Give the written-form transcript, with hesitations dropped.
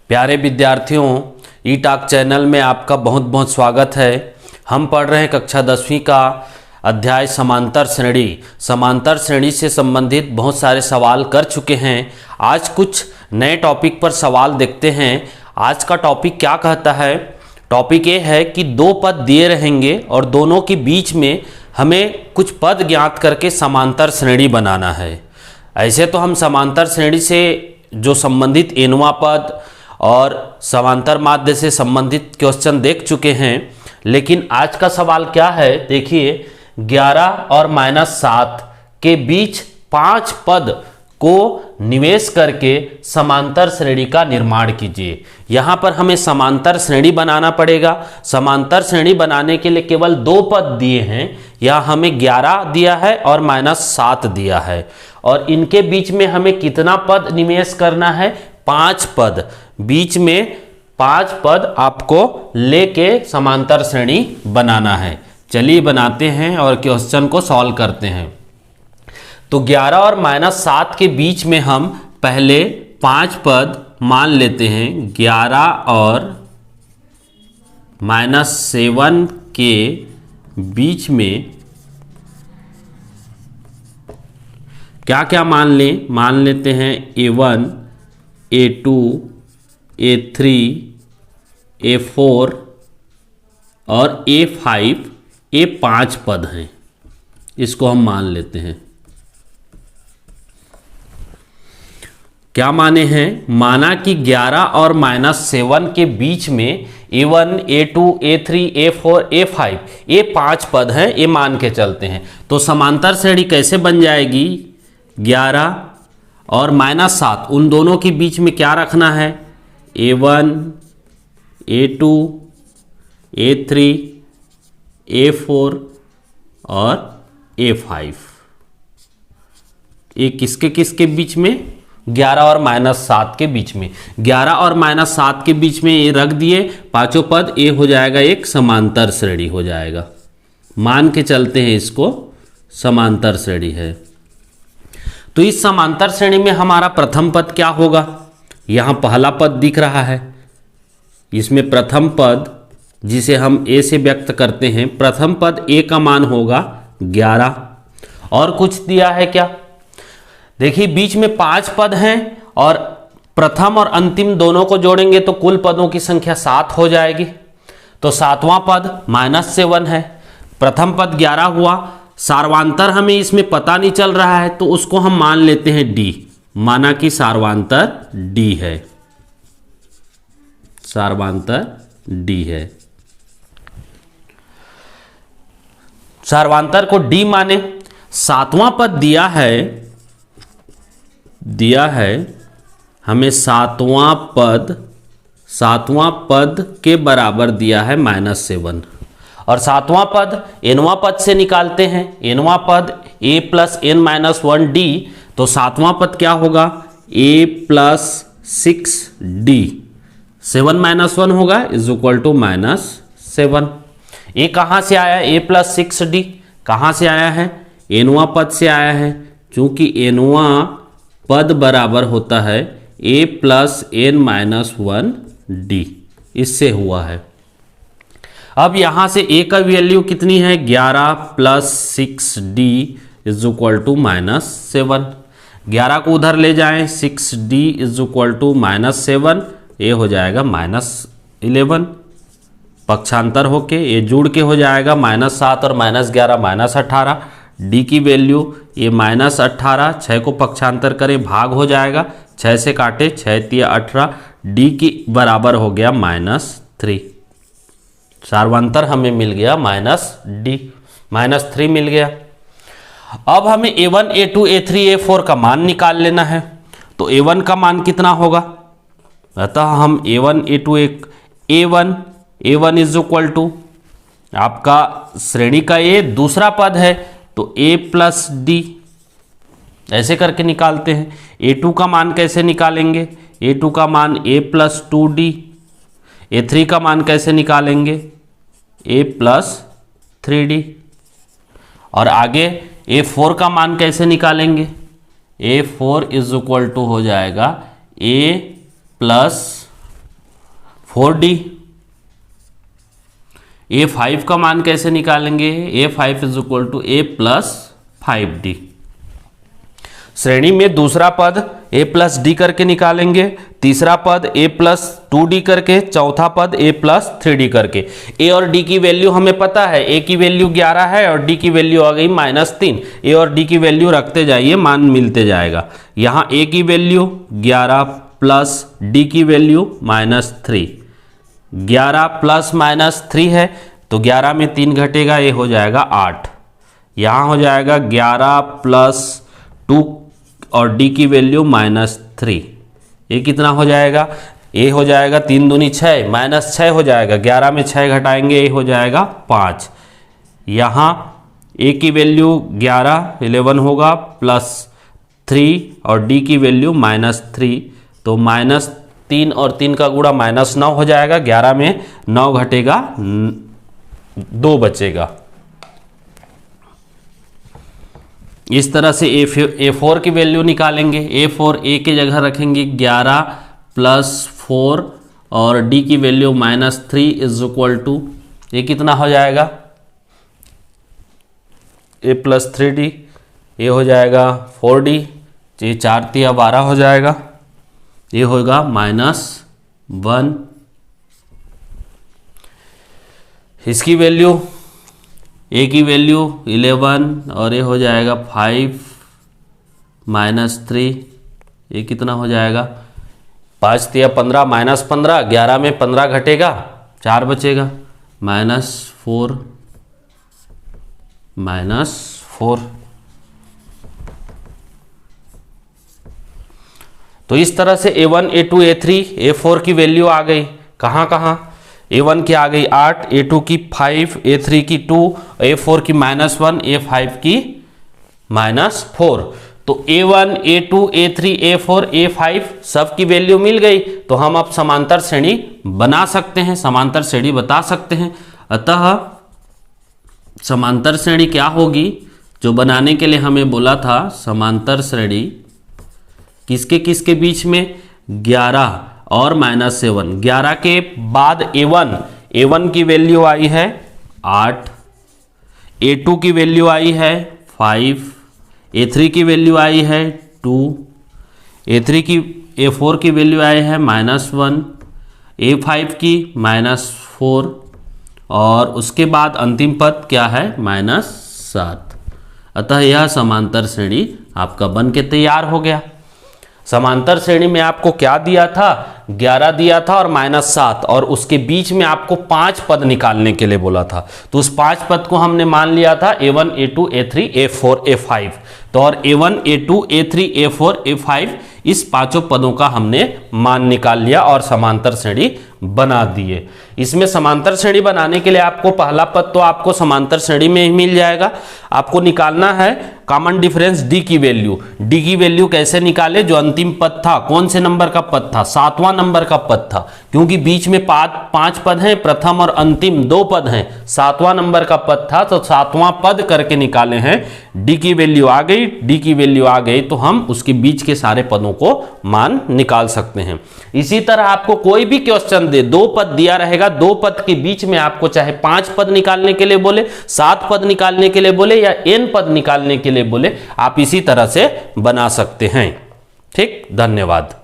प्यारे विद्यार्थियों, ई talk channel में आपका बहुत बहुत स्वागत है। हम पढ़ रहे हैं कक्षा 10वीं का अध्याय समांतर श्रेणी। समांतर श्रेणी से संबंधित बहुत सारे सवाल कर चुके हैं। आज कुछ नए टॉपिक पर सवाल देखते हैं। आज का टॉपिक क्या कहता है? टॉपिक ये है कि दो पद दिए रहेंगे और दोनों के बीच में हमें कुछ पद ज्ञात करके समांतर श्रेणी बनाना है। ऐसे तो हम समांतर श्रेणी से जो संबंधित एनवा पद और समांतर माध्य से संबंधित क्वेश्चन देख चुके हैं, लेकिन आज का सवाल क्या है? देखिए, 11 और -7 के बीच 5 पद को निवेश करके समांतर श्रेणी का निर्माण कीजिए। यहाँ पर हमें समांतर श्रेणी बनाना पड़ेगा। समांतर श्रेणी बनाने के लिए केवल 2 पद दिए हैं। यहाँ हमें 11 दिया है और -7 दिया है, और इनके बीच में हमें कितना पद निवेश करना है? 5 पद। बीच में 5 पद आपको लेके समांतर श्रेणी बनाना है। चलिए बनाते हैं और क्वेश्चन को सॉल्व करते हैं। तो 11 और -7 के बीच में हम पहले 5 पद मान लेते हैं। 11 और -7 के बीच में क्या क्या मान लें? मान लेते हैं A1, A2, A3, A4 और A5। ये 5 पद हैं, इसको हम मान लेते हैं। क्या माने हैं? माना कि 11 और -7 के बीच में A1, A2, A3, A4, A5 ये 5 पद हैं, ये मान के चलते हैं। तो समांतर श्रेणी कैसे बन जाएगी? 11 और -7 उन दोनों के बीच में क्या रखना है? A1, A2, A3, A4 और A5। ये किसके किसके बीच में? 11 और -7 के बीच में। 11 और -7 के बीच में ये रख दिए 5 पद। ये हो जाएगा एक समांतर श्रेणी हो जाएगा। मान के चलते हैं इसको समांतर श्रेणी है। तो इस समांतर श्रेणी में हमारा प्रथम पद क्या होगा? यहाँ पहला पद दिख रहा है। इसमें प्रथम पद जिसे हम A से व्यक्त करते हैं, प्रथम पद A का मान होगा 11। और कुछ दिया है क्या? देखिए, बीच में 5 पद हैं और प्रथम और अंतिम दोनों को जोड़ेंगे तो कुल पदों की संख्या 7 हो जाएगी। तो 7वां पद -7 है। प्रथम पद 11 हुआ। सार्वांतर हमें इसमें पता नहीं चल रहा है, तो उसको हम मान लेते हैं D। माना कि सार्वांतर D है। सार्वांतर D है। सार्वांतर को D माने। 7वां पद दिया है हमें 7वां पद के बराबर दिया है -7। और 7वां पद nवां पद से निकालते हैं। nवां पद A + n-1D। तो 7वां पद क्या होगा? A + 6D। 7 - 1 होगा =-7। ये कहाँ से आया? A + 6D कहाँ से आया है? nवां पद से आया है, क्योंकि nवां पद बराबर होता है A + n-1D। इससे हुआ है। अब यहां से A का वैल्यू कितनी है? 11 + 6D =-7। 11 को उधर ले जाएं, 6D =-7। ये हो जाएगा -11। पक्षांतर होके ये जुड़ के हो जाएगा -7 और -11 -18। D की वैल्यू ये -18। 6 को पक्षांतर करें, भाग हो जाएगा। 6 से काटे, 6 × 18। D की बराबर हो गया -3। सार्वांतर हमें मिल गया -D, -3 मिल गया। अब हमें A1, A2, A3, A4 का मान निकाल लेना है। तो A1 का मान कितना होगा? अतः हम A1, A1 = आपका श्रेणी का ये दूसरा पद है, तो A + D ऐसे करके निकालते हैं। A2 का मान कैसे निकालेंगे? A2 का मान A + 2D। A3 का मान कैसे निकालेंगे? A + 3D। और आगे A4 का मान कैसे निकालेंगे? A4 = हो जाएगा A + 4d। a5 का मान कैसे निकालेंगे? a5 is equal to a plus 5d। श्रेणी में दूसरा पद a प्लस डी करके निकालेंगे, तीसरा पद a प्लस 2d करके, चौथा पद a प्लस 3d करके। a और d की वैल्यू हमें पता है, a की वैल्यू 11 है और d की वैल्यू आ गई -3। a और d की वैल्यू रखते जाइए, मान मिलते जाएगा। यहाँ a की वैल्यू 11 प्लस d की वैल्यू -3। 11 प्लस -3 है तो 11 में 3 घटेगा, ये हो जाएगा 8। यहाँ हो जाएगा 11 प्लस 2 और d की वैल्यू -3। ये कितना हो जाएगा? ये हो जाएगा 3 दूनी 6, -6 हो जाएगा। 11 में 6 घटाएंगे, ये हो जाएगा 5। यहाँ a की वैल्यू 11 होगा प्लस 3 और d की वैल्यू -3, तो -3 और 3 का गुणा -9 हो जाएगा। 11 में 9 घटेगा, 2 बचेगा। इस तरह से a4 की वैल्यू निकालेंगे। a4 a की जगह रखेंगे 11 प्लस 4 और d की वैल्यू -3 इज इक्वल टू, ये कितना हो जाएगा? a प्लस 3d, ये हो जाएगा 4d, ये 4 3 12 हो जाएगा, ये होगा -1। इसकी वैल्यू a की वैल्यू 11 और ये हो जाएगा 5 -3, ये कितना हो जाएगा? 5 3 15 -15, 11 में 15 घटेगा, 4 बचेगा, -4 -4। तो इस तरह से a1 a2 a3 a4 की वैल्यू आ गई। कहाँ कहाँ? a1 की आ गई 8, a2 की 5, a3 की 2, a4 की -1, a5 की -4। तो a1 a2 a3 a4 a5 सब की वैल्यू मिल गई, तो हम अब समांतर श्रेणी बना सकते हैं, समांतर श्रेणी बता सकते हैं। अतः समांतर श्रेणी क्या होगी? जो बनाने के लिए हमें बोला था, समांतर श्रेणी किसके किसके बीच में? 11 और -7। 11 के बाद a1 की वैल्यू आई है 8, a2 की वैल्यू आई है 5, a3 की वैल्यू आई है 2, a4 की वैल्यू आई है -1, a5 की -4 और उसके बाद अंतिम पद क्या है? -7। अतः यह समांतर श्रेणी आपका बन के तैयार हो गया। समांतर श्रेणी में आपको क्या दिया था? 11 दिया था और -7, और उसके बीच में आपको 5 पद निकालने के लिए बोला था। तो उस 5 पद को हमने मान लिया था a1 a2 a3 a4 a5। तो और a1 a2 a3 a4 a5 इस पांचों पदों का हमने मान निकाल लिया और समांतर श्रेणी बना दिए। इसमें समांतर श्रेणी बनाने के लिए आपको पहला पद तो आपको समांतर श्रेणी में ही मिल जाएगा। आपको निकालना है कॉमन डिफरेंस d की वैल्यू। d की वैल्यू कैसे निकाले? जो अंतिम पद था, कौन से नंबर का पद था? 7वां नंबर का पद था, क्योंकि बीच में 5 पद हैं, प्रथम और अंतिम 2 पद हैं। 7वां नंबर का पद था, तो 7वां पद करके निकाले हैं। d की वैल्यू आ गई, d की वैल्यू आ गई तो हम उसके बीच के सारे पदों को मान निकाल सकते हैं। इसी तरह आपको कोई भी क्वेश्चन दे, 2 पद दिया रहेगा, 2 पद के बीच में आपको चाहे 5 पद निकालने के लिए बोले, 7 पद निकालने के लिए बोले या n पद निकालने के लिए बोले, आप इसी तरह से बना सकते हैं। ठीक, धन्यवाद।